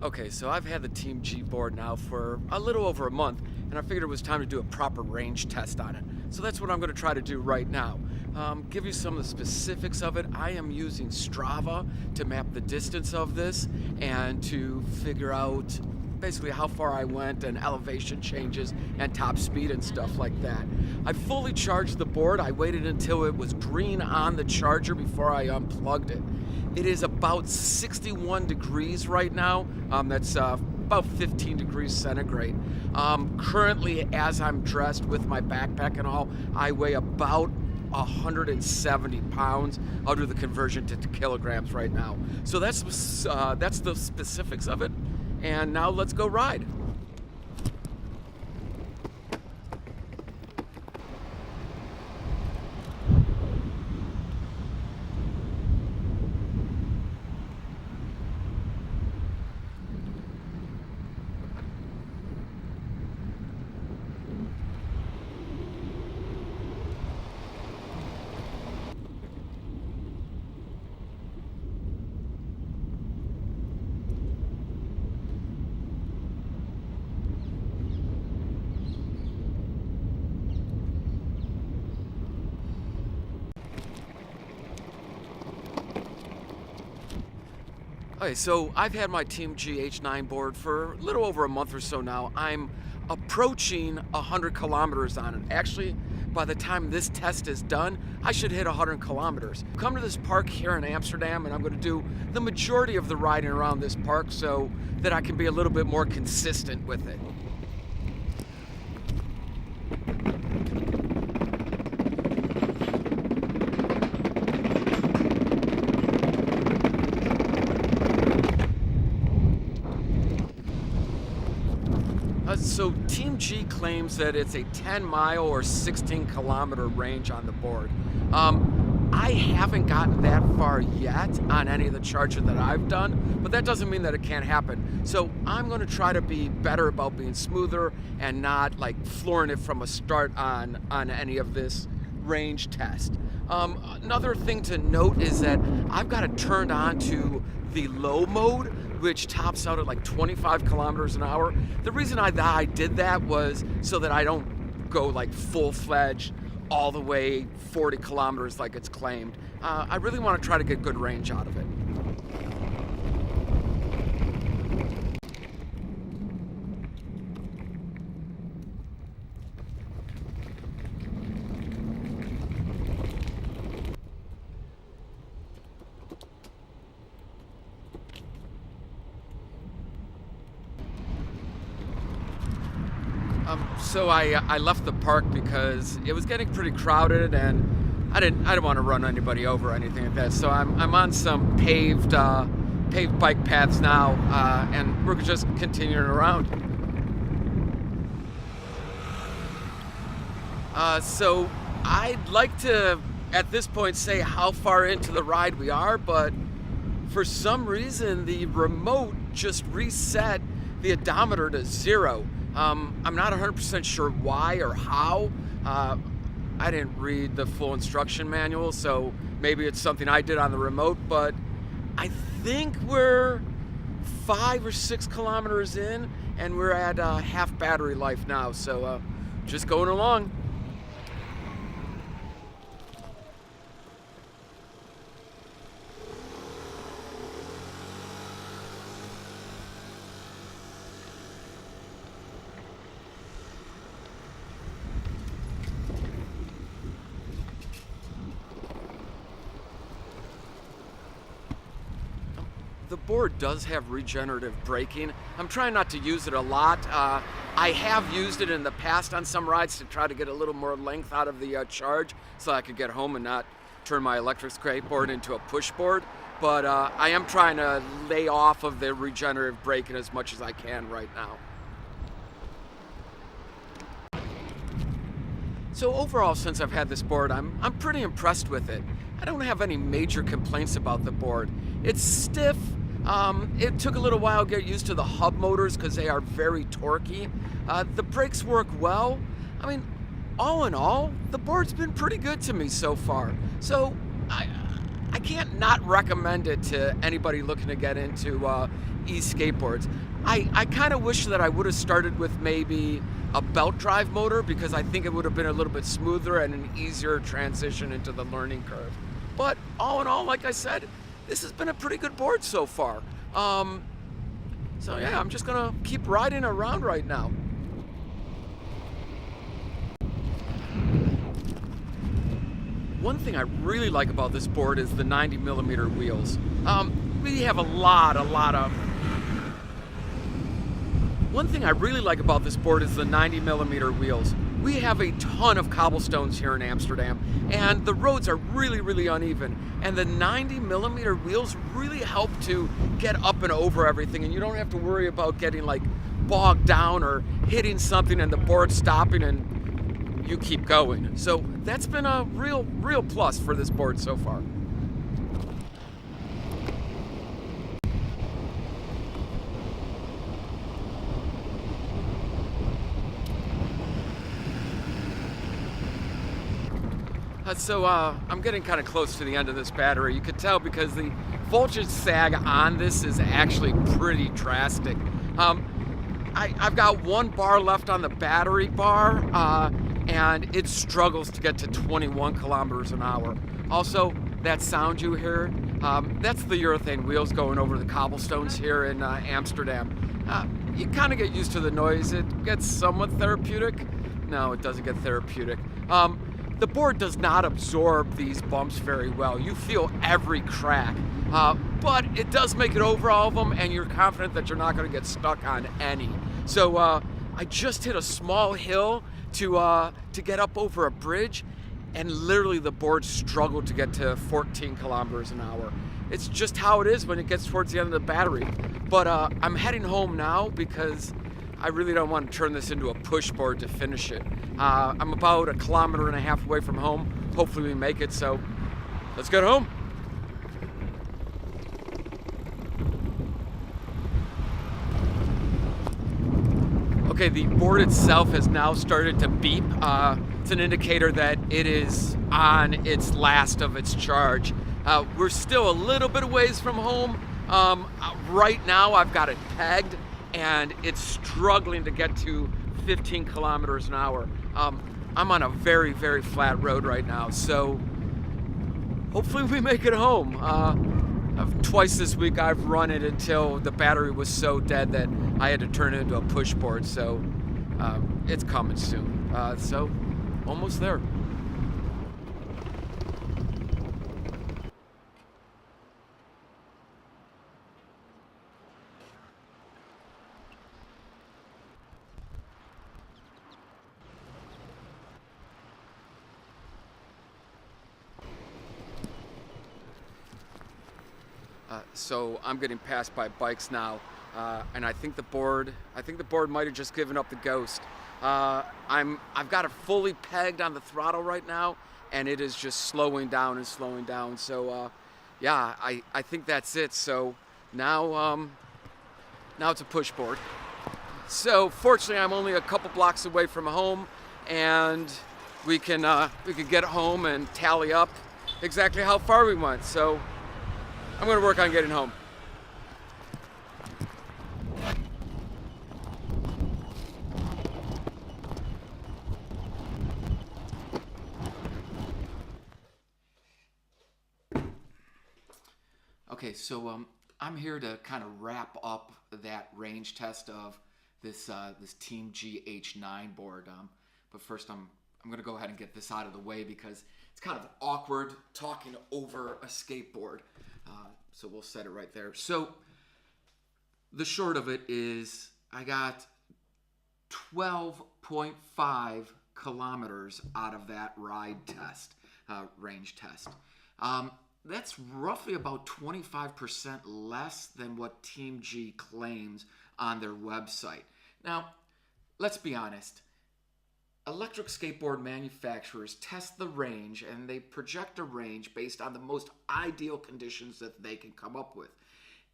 Okay, so I've had the TeamGee board now for a little over a month, and I figured it was time to do a proper range test on it. So that's what I'm going to try to do right now. Give you some of the specifics of it. I am using Strava to map the distance of this and to figure out basically how far I went and elevation changes and top speed and stuff like that. I fully charged the board. I waited until it was green on the charger before I unplugged it. It is about 61 degrees right now. That's about 15 degrees centigrade. Currently, as I'm dressed with my backpack and all, I weigh about 170 pounds. I'll do the conversion to kilograms right now. So that's the specifics of it. And now let's go ride. Okay, so I've had my TeamGee H9 board for a little over a month or so now. I'm approaching 100 kilometers on it. Actually, by the time this test is done, I should hit 100 kilometers. Come to this park here in Amsterdam, and I'm going to do the majority of the riding around this park so that I can be a little bit more consistent with it. So TeamGee claims that it's a 10-mile or 16-kilometer range on the board. I haven't gotten that far yet on any of the charging that I've done, but that doesn't mean that it can't happen. So I'm going to try to be better about being smoother and not like flooring it from a start on any of this range test. Another thing to note is that I've got it turned on to the low mode, which tops out at like 25 kilometers an hour. The reason I did that was so that I don't go like full-fledged all the way 40 kilometers like it's claimed. I really want to try to get good range out of it. So I left the park because it was getting pretty crowded, and I didn't want to run anybody over or anything like that. So I'm on some paved bike paths now, and we're just continuing around. So I'd like to, at this point, say how far into the ride we are, but for some reason the remote just reset the odometer to 0. I'm not 100% sure why or how. I didn't read the full instruction manual, so maybe it's something I did on the remote, but I think we're 5 or 6 kilometers in, and we're at half battery life now, so just going along. The board does have regenerative braking. I'm trying not to use it a lot. I have used it in the past on some rides to try to get a little more length out of the charge so I could get home and not turn my electric skateboard into a push board. But I am trying to lay off of the regenerative braking as much as I can right now. So overall, since I've had this board, I'm pretty impressed with it. I don't have any major complaints about the board. It's stiff. It took a little while to get used to the hub motors because they are very torquey. The brakes work well. I mean, all in all, the board's been pretty good to me so far. So I can't not recommend it to anybody looking to get into e-skateboards. I kind of wish that I would have started with maybe a belt drive motor, because I think it would have been a little bit smoother and an easier transition into the learning curve. But all in all, like I said, this has been a pretty good board so far. So yeah, I'm just gonna keep riding around right now. One thing I really like about this board is the 90mm wheels. We have a lot of... One thing I really like about this board is the 90mm wheels. We have a ton of cobblestones here in Amsterdam, and the roads are really uneven. And the 90mm wheels really help to get up and over everything, and you don't have to worry about getting like bogged down or hitting something and the board stopping and you keep going. So that's been a real plus for this board so far. So I'm getting kind of close to the end of this battery. You could tell because the voltage sag on this is actually pretty drastic. I've got 1 bar left on the battery bar, and it struggles to get to 21 kilometers an hour. Also, that sound you hear, that's the urethane wheels going over the cobblestones here in Amsterdam. You kind of get used to the noise. It gets somewhat therapeutic. No, it doesn't get therapeutic. The board does not absorb these bumps very well. You feel every crack, but it does make it over all of them, and you're confident that you're not going to get stuck on any. So I just hit a small hill to get up over a bridge, and literally the board struggled to get to 14 kilometers an hour. It's just how it is when it gets towards the end of the battery. But I'm heading home now because I really don't want to turn this into a push board to finish it. I'm about 1.5 kilometers away from home. Hopefully we make it, so let's get home. Okay, the board itself has now started to beep. It's an indicator that it is on its last of its charge. We're still a little bit of ways from home. Right now I've got it pegged, and it's struggling to get to 15 kilometers an hour. I'm on a very flat road right now, so hopefully we make it home. Twice this week I've run it until the battery was so dead that I had to turn it into a push board, so it's coming soon. So almost there. So I'm getting passed by bikes now, and I think the board might have just given up the ghost. I've got it fully pegged on the throttle right now, and it is just slowing down and slowing down. So yeah, I think that's it. So now it's a push board. So fortunately, I'm only a couple blocks away from home, and we can get home and tally up exactly how far we went. So I'm going to work on getting home. Okay, so I'm here to kind of wrap up that range test of this TeamGee H9 board. But first, I'm going to go ahead and get this out of the way because it's kind of awkward talking over a skateboard. So we'll set it right there. So the short of it is I got 12.5 kilometers out of that ride test, range test. That's roughly about 25% less than what TeamGee claims on their website. Now, let's be honest. Electric skateboard manufacturers test the range, and they project a range based on the most ideal conditions that they can come up with.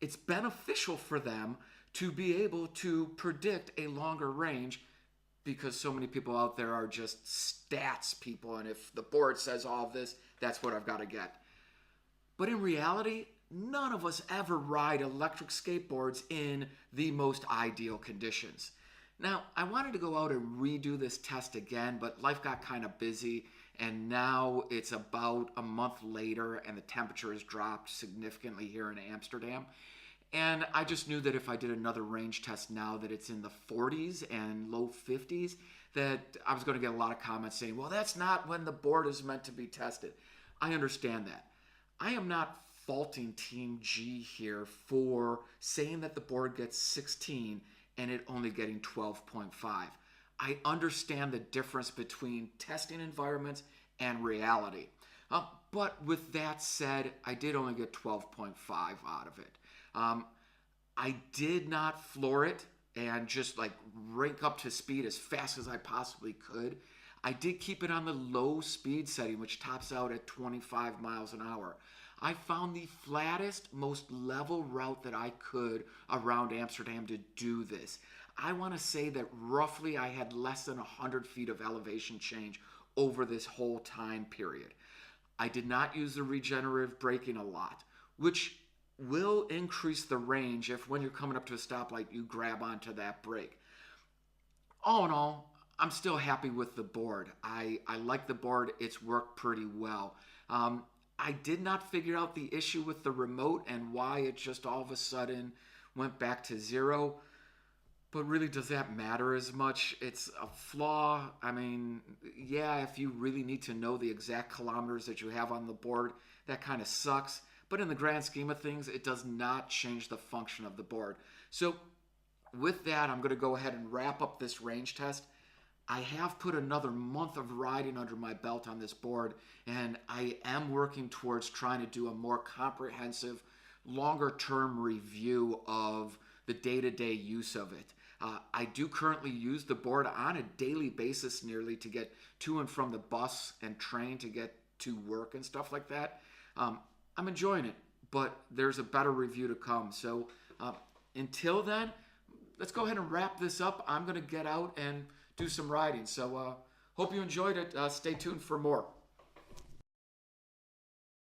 It's beneficial for them to be able to predict a longer range because so many people out there are just stats people, and if the board says all of this, that's what I've got to get. But in reality, none of us ever ride electric skateboards in the most ideal conditions. Now, I wanted to go out and redo this test again, but life got kind of busy, and now it's about a month later, and the temperature has dropped significantly here in Amsterdam. And I just knew that if I did another range test now that it's in the 40s and low 50s, that I was going to get a lot of comments saying, well, that's not when the board is meant to be tested. I understand that. I am not faulting TeamGee here for saying that the board gets 16 and it only getting 12.5. I understand the difference between testing environments and reality. But with that said, I did only get 12.5 out of it. I did not floor it and just like rank up to speed as fast as I possibly could. I did keep it on the low speed setting, which tops out at 25 miles an hour. I found the flattest, most level route that I could around Amsterdam to do this. I want to say that roughly I had less than 100 feet of elevation change over this whole time period. I did not use the regenerative braking a lot, which will increase the range if when you're coming up to a stoplight you grab onto that brake. All in all, I'm still happy with the board. I like the board. It's worked pretty well. I did not figure out the issue with the remote and why it just all of a sudden went back to 0. But really, does that matter as much? It's a flaw. I mean, yeah, if you really need to know the exact kilometers that you have on the board, that kind of sucks. But in the grand scheme of things, it does not change the function of the board. So with that, I'm going to go ahead and wrap up this range test. I have put another month of riding under my belt on this board, and I am working towards trying to do a more comprehensive, longer-term review of the day-to-day use of it. I do currently use the board on a daily basis nearly to get to and from the bus and train to get to work and stuff like that. I'm enjoying it, but there's a better review to come. So until then, let's go ahead and wrap this up. I'm going to get out and do some riding. So hope you enjoyed it. Stay tuned for more.